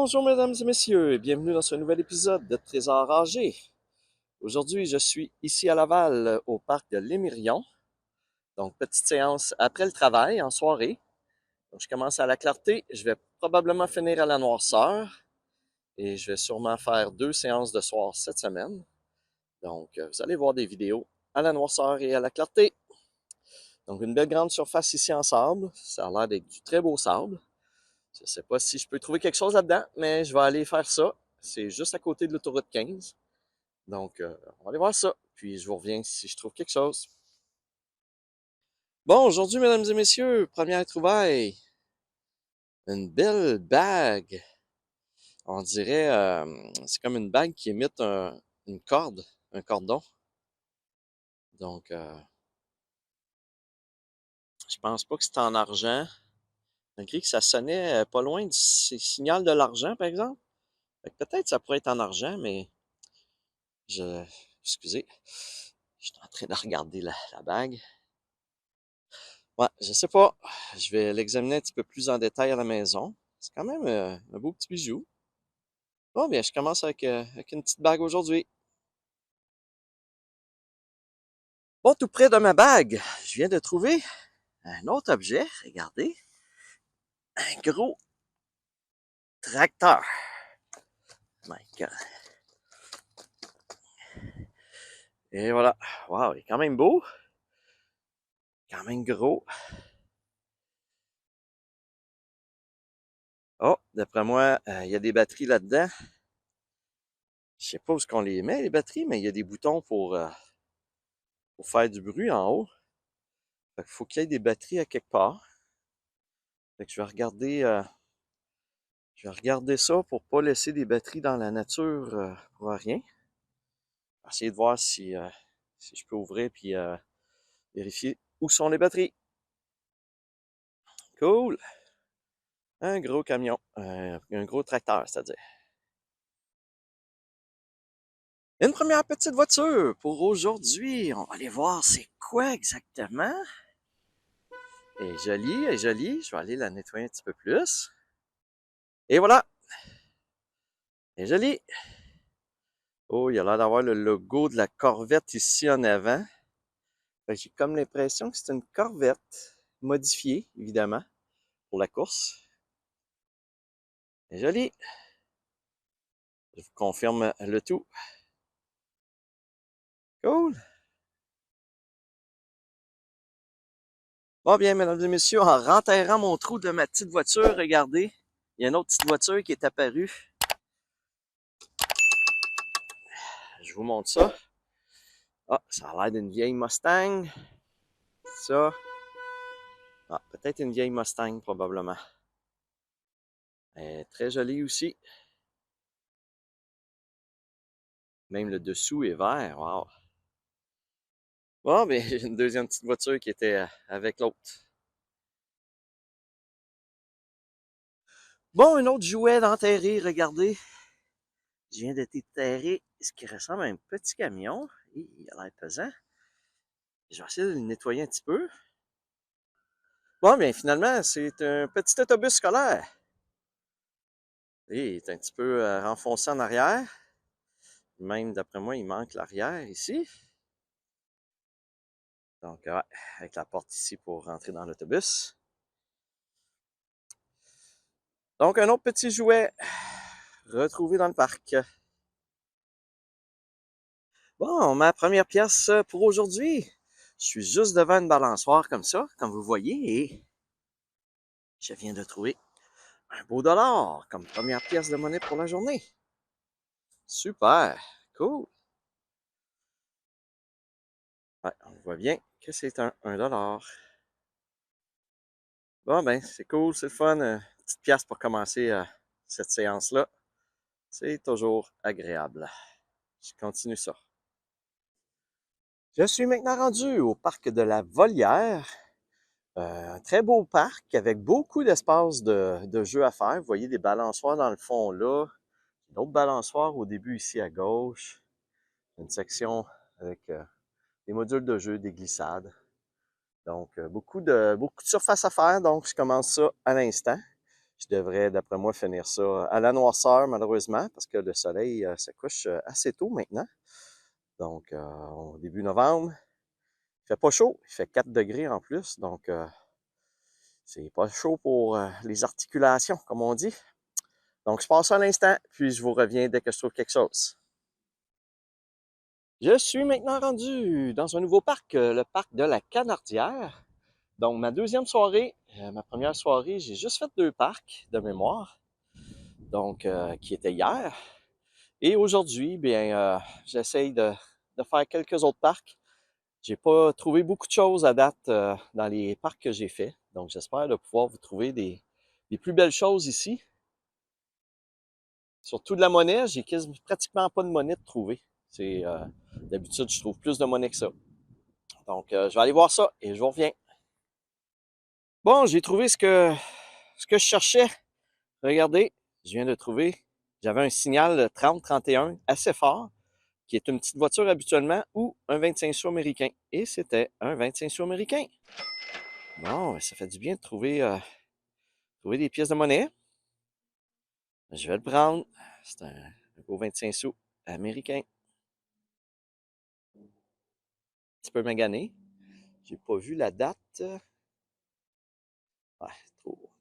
Bonjour mesdames et messieurs et bienvenue dans ce nouvel épisode de Trésor âgé. Aujourd'hui, je suis ici à Laval au parc de l'Émirion. Donc, petite séance après le travail en soirée. Donc, je commence à la clarté. Je vais probablement finir à la noirceur et je vais sûrement faire 2 séances de soir cette semaine. Donc, vous allez voir des vidéos à la noirceur et à la clarté. Donc, une belle grande surface ici en sable. Ça a l'air d'être du très beau sable. Je ne sais pas si je peux trouver quelque chose là-dedans, mais je vais aller faire ça. C'est juste à côté de l'autoroute 15. Donc, on va aller voir ça. Puis, je vous reviens si je trouve quelque chose. Bon, aujourd'hui, mesdames et messieurs, première trouvaille. Une belle bague. On dirait, c'est comme une bague qui imite une corde, un cordon. Donc, je pense pas que c'est en argent. Malgré que ça sonnait pas loin du signal de l'argent, par exemple. Fait que peut-être ça pourrait être en argent, mais je... Excusez. Je suis en train de regarder la bague. Ouais, je sais pas. Je vais l'examiner un petit peu plus en détail à la maison. C'est quand même un beau petit bijou. Bon, bien, je commence avec une petite bague aujourd'hui. Bon, tout près de ma bague, je viens de trouver un autre objet. Regardez. Un gros tracteur. My God. Et voilà. Wow, il est quand même beau. Quand même gros. Oh, d'après moi, il y a des batteries là-dedans. Je sais pas où est-ce qu'on les met, les batteries, mais il y a des boutons pour faire du bruit en haut. Fait qu'il faut qu'il y ait des batteries à quelque part. Fait que je vais regarder ça pour pas laisser des batteries dans la nature pour rien. Essayer de voir si je peux ouvrir puis vérifier où sont les batteries. Cool! Un gros camion, un gros tracteur, c'est-à-dire. Une première petite voiture pour aujourd'hui. On va aller voir c'est quoi exactement. Elle est jolie, elle est jolie. Je vais aller la nettoyer un petit peu plus. Et voilà! Elle est jolie. Oh, il a l'air d'avoir le logo de la Corvette ici en avant. J'ai comme l'impression que c'est une Corvette modifiée, évidemment, pour la course. C'est joli. Je vous confirme le tout. Cool. Bon bien, mesdames et messieurs, en renterrant mon trou de ma petite voiture, regardez, il y a une autre petite voiture qui est apparue. Je vous montre ça. Ah, ça a l'air d'une vieille Mustang. Ça. Ah, peut-être une vieille Mustang, probablement. Elle est très jolie aussi. Même le dessous est vert. Wow. Bon, bien, j'ai une deuxième petite voiture qui était avec l'autre. Bon, un autre jouet d'enterrer, regardez. Je viens de déterrer ce qui ressemble à un petit camion. Et il a l'air pesant. Je vais essayer de le nettoyer un petit peu. Bon, bien, finalement, c'est un petit autobus scolaire. Et il est un petit peu renfoncé en arrière. Même, d'après moi, il manque l'arrière ici. Donc, ouais, avec la porte ici pour rentrer dans l'autobus. Donc, un autre petit jouet retrouvé dans le parc. Bon, ma première pièce pour aujourd'hui. Je suis juste devant une balançoire comme ça, comme vous voyez, et je viens de trouver un beau dollar comme première pièce de monnaie pour la journée. Super, cool. Ouais, on voit bien que c'est un dollar. Bon, ben, c'est cool, c'est le fun. Petite pièce pour commencer cette séance-là. C'est toujours agréable. Je continue ça. Je suis maintenant rendu au parc de la Volière. Un très beau parc avec beaucoup d'espace de jeux à faire. Vous voyez des balançoires dans le fond là. Une autre balançoire au début ici à gauche. Une section avec des modules de jeu, des glissades. Donc, beaucoup de surface à faire. Donc, je commence ça à l'instant. Je devrais, d'après moi, finir ça à la noirceur, malheureusement, parce que le soleil se couche assez tôt maintenant. Donc, au début novembre, il fait pas chaud, il fait 4 degrés en plus, donc c'est pas chaud pour les articulations, comme on dit. Donc, je passe à l'instant, puis je vous reviens dès que je trouve quelque chose. Je suis maintenant rendu dans un nouveau parc, le parc de la Canardière. Donc, ma deuxième soirée, ma première soirée, j'ai juste fait 2 parcs de mémoire, donc qui était hier. Et aujourd'hui, bien, j'essaye de faire quelques autres parcs. J'ai pas trouvé beaucoup de choses à date dans les parcs que j'ai faits, donc j'espère de pouvoir vous trouver des plus belles choses ici. Surtout de la monnaie, j'ai pratiquement pas de monnaie de trouver. C'est d'habitude, je trouve plus de monnaie que ça. Donc, je vais aller voir ça et je vous reviens. Bon, j'ai trouvé ce que je cherchais. Regardez, je viens de trouver. J'avais un signal 30-31 assez fort, qui est une petite voiture habituellement, ou un 25 sous américain. Et c'était un 25 sous américain. Bon, ça fait du bien de trouver des pièces de monnaie. Je vais le prendre. C'est un beau 25 sous américain. Un petit peu magané. J'ai pas vu la date. Ouais,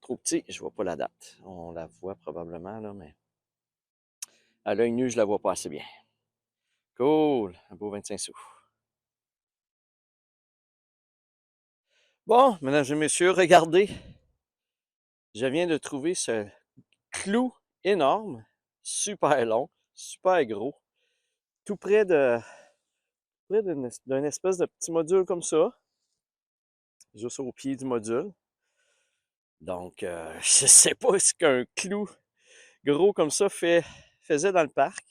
trop petit, je vois pas la date. On la voit probablement, là, mais à l'œil nu, je la vois pas assez bien. Cool, un beau 25 sous. Bon, mesdames et messieurs, regardez. Je viens de trouver ce clou énorme, super long, super gros, tout près d'un espèce de petit module comme ça, juste au pied du module. Donc, je sais pas ce qu'un clou gros comme ça faisait dans le parc.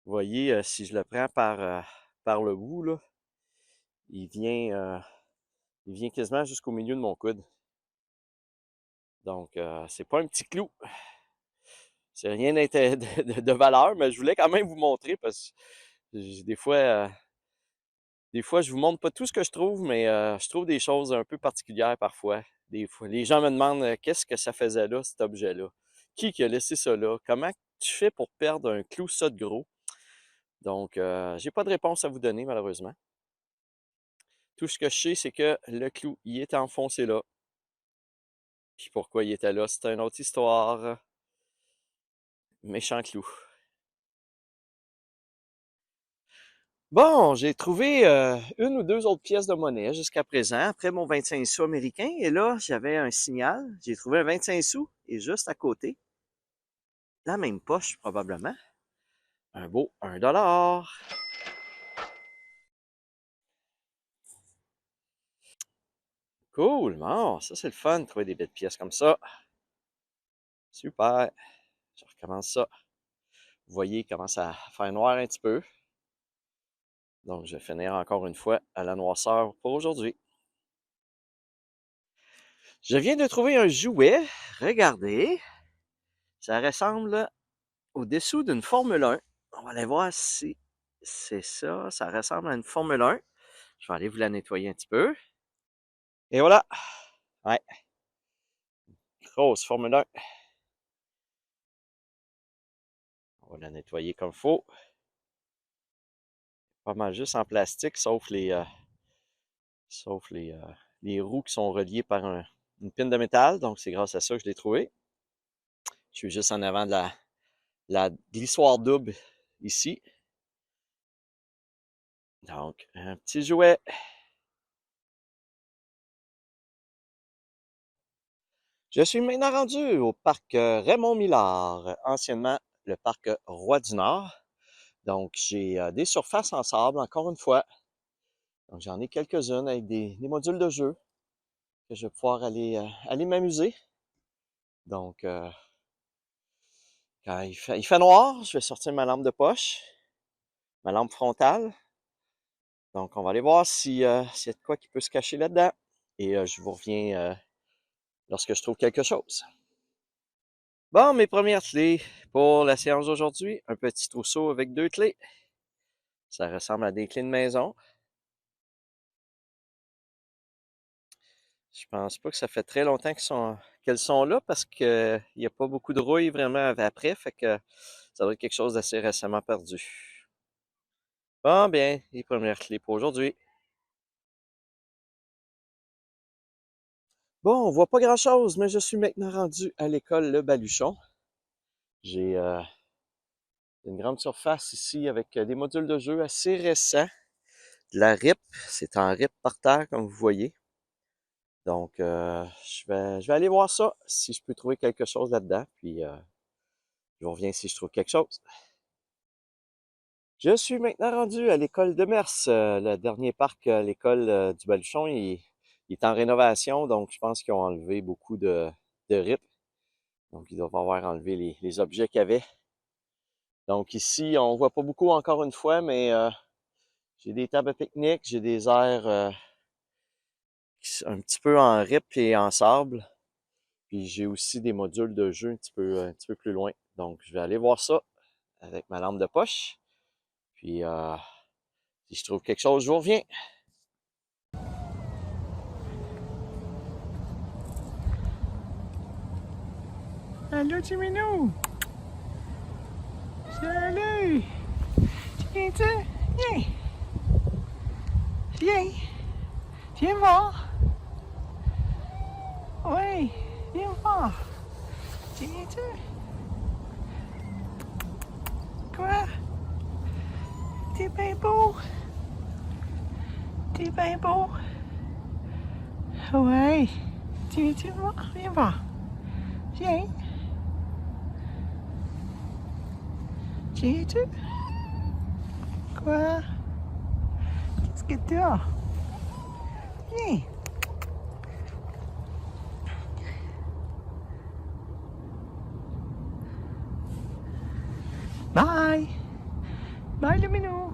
Vous voyez, si je le prends par le bout, là, il vient, euh, il vient quasiment jusqu'au milieu de mon coude. Donc, c'est pas un petit clou. C'est rien de valeur, mais je voulais quand même vous montrer parce que des fois, je vous montre pas tout ce que je trouve, mais je trouve des choses un peu particulières parfois. Des fois, les gens me demandent qu'est-ce que ça faisait là, cet objet-là. Qui a laissé ça là? Comment tu fais pour perdre un clou ça de gros? Donc, j'ai pas de réponse à vous donner, malheureusement. Tout ce que je sais, c'est que le clou, il était enfoncé là. Puis pourquoi il était là, c'est une autre histoire. Méchant clou. Bon, j'ai trouvé une ou deux autres pièces de monnaie jusqu'à présent, après mon 25 sous américain. Et là, j'avais un signal. J'ai trouvé un 25 sous et juste à côté, la même poche probablement, un beau 1 $. Cool, bon, ça c'est le fun, de trouver des belles pièces comme ça. Super, je recommence ça. Vous voyez, il commence à faire noir un petit peu. Donc, je vais finir encore une fois à la noirceur pour aujourd'hui. Je viens de trouver un jouet. Regardez. Ça ressemble au-dessous d'une Formule 1. On va aller voir si c'est ça. Ça ressemble à une Formule 1. Je vais aller vous la nettoyer un petit peu. Et voilà. Ouais. Grosse Formule 1. On va la nettoyer comme il faut. Pas mal juste en plastique, sauf les roues qui sont reliées par une pine de métal. Donc, c'est grâce à ça que je l'ai trouvé. Je suis juste en avant de la glissoire double ici. Donc, un petit jouet. Je suis maintenant rendu au parc Raymond Millard, anciennement le parc Roi du Nord. Donc, j'ai des surfaces en sable, encore une fois. Donc, j'en ai quelques-unes avec des modules de jeu que je vais pouvoir aller m'amuser. Donc, quand il fait noir, je vais sortir ma lampe de poche, ma lampe frontale. Donc, on va aller voir s'il y a de quoi qui peut se cacher là-dedans. Et je vous reviens lorsque je trouve quelque chose. Bon, mes premières clés pour la séance d'aujourd'hui. Un petit trousseau avec 2 clés. Ça ressemble à des clés de maison. Je pense pas que ça fait très longtemps qu'elles sont là parce que il n'y a pas beaucoup de rouille vraiment après, fait que ça doit être quelque chose d'assez récemment perdu. Bon, bien, les premières clés pour aujourd'hui. Bon, on voit pas grand-chose, mais je suis maintenant rendu à l'école Le Baluchon. J'ai une grande surface ici avec des modules de jeu assez récents. De la RIP, c'est en RIP par terre, comme vous voyez. Donc, je vais aller voir ça, si je peux trouver quelque chose là-dedans, puis je vous reviens si je trouve quelque chose. Je suis maintenant rendu à l'école de Mers, le dernier parc, l'école du Baluchon, il est en rénovation, donc je pense qu'ils ont enlevé beaucoup de RIP. Donc, ils doivent avoir enlevé les objets qu'il y avait. Donc ici, on voit pas beaucoup encore une fois, mais j'ai des tables à pique-nique, j'ai des aires un petit peu en RIP et en sable. Puis j'ai aussi des modules de jeu un petit peu plus loin. Donc je vais aller voir ça avec ma lampe de poche. Puis si je trouve quelque chose, je vous reviens. Allô, Timinou! Salut! Viens-tu? Viens! Viens! Viens voir! Oui! Viens voir! Viens-tu? Quoi? T'es bien beau! T'es bien beau! Ouais! Tu viens-tu voir? Viens voir! Viens! Viens-tu? Quoi? Qu'est-ce que t'as? Viens! Bye! Bye le minou!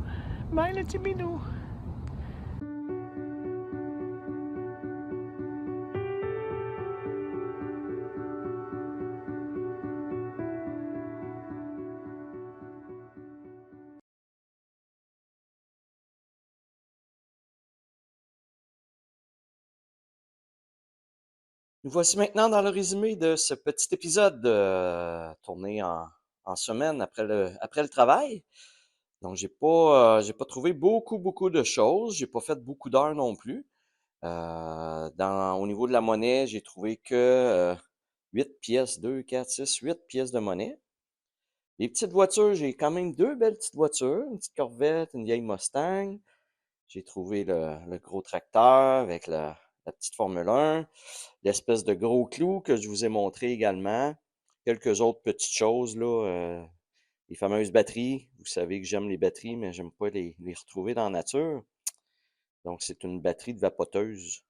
Bye le petit minou! Nous voici maintenant dans le résumé de ce petit épisode tourné en semaine après le travail. Donc j'ai pas trouvé beaucoup de choses. J'ai pas fait beaucoup d'heures non plus. Au niveau de la monnaie, j'ai trouvé que 8 pièces, 2, 4, 6, 8 pièces de monnaie. Les petites voitures, j'ai quand même deux belles petites voitures, une petite Corvette, une vieille Mustang. J'ai trouvé le gros tracteur avec la petite Formule 1, l'espèce de gros clou que je vous ai montré également. Quelques autres petites choses, là, les fameuses batteries. Vous savez que j'aime les batteries, mais j'aime pas les retrouver dans la nature. Donc, c'est une batterie de vapoteuse.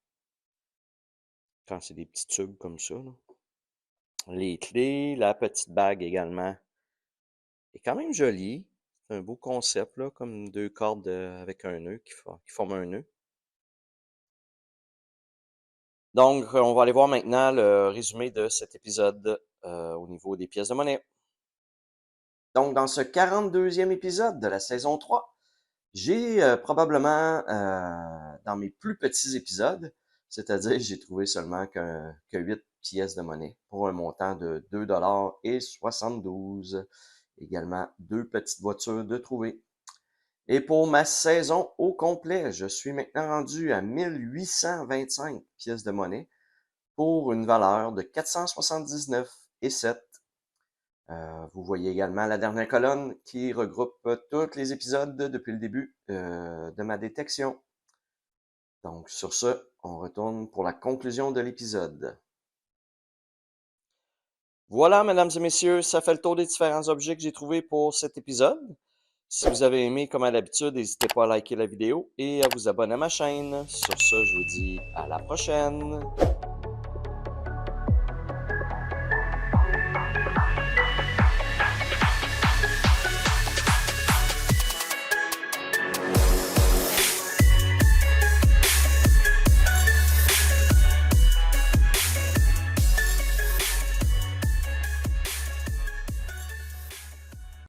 Quand c'est des petits tubes comme ça, là. Les clés, la petite bague également est quand même jolie. C'est un beau concept, là, comme deux cordes avec un nœud qui forment un nœud. Donc, on va aller voir maintenant le résumé de cet épisode au niveau des pièces de monnaie. Donc, dans ce 42e épisode de la saison 3, j'ai probablement, dans mes plus petits épisodes, c'est-à-dire j'ai trouvé seulement que 8 pièces de monnaie pour un montant de 2,72 $. Également, deux petites voitures de trouver. Et pour ma saison au complet, je suis maintenant rendu à 1825 pièces de monnaie pour une valeur de 479,7 $. Vous voyez également la dernière colonne qui regroupe tous les épisodes depuis le début de ma détection. Donc sur ce, on retourne pour la conclusion de l'épisode. Voilà, mesdames et messieurs, ça fait le tour des différents objets que j'ai trouvés pour cet épisode. Si vous avez aimé, comme à l'habitude, n'hésitez pas à liker la vidéo et à vous abonner à ma chaîne. Sur ce, je vous dis à la prochaine.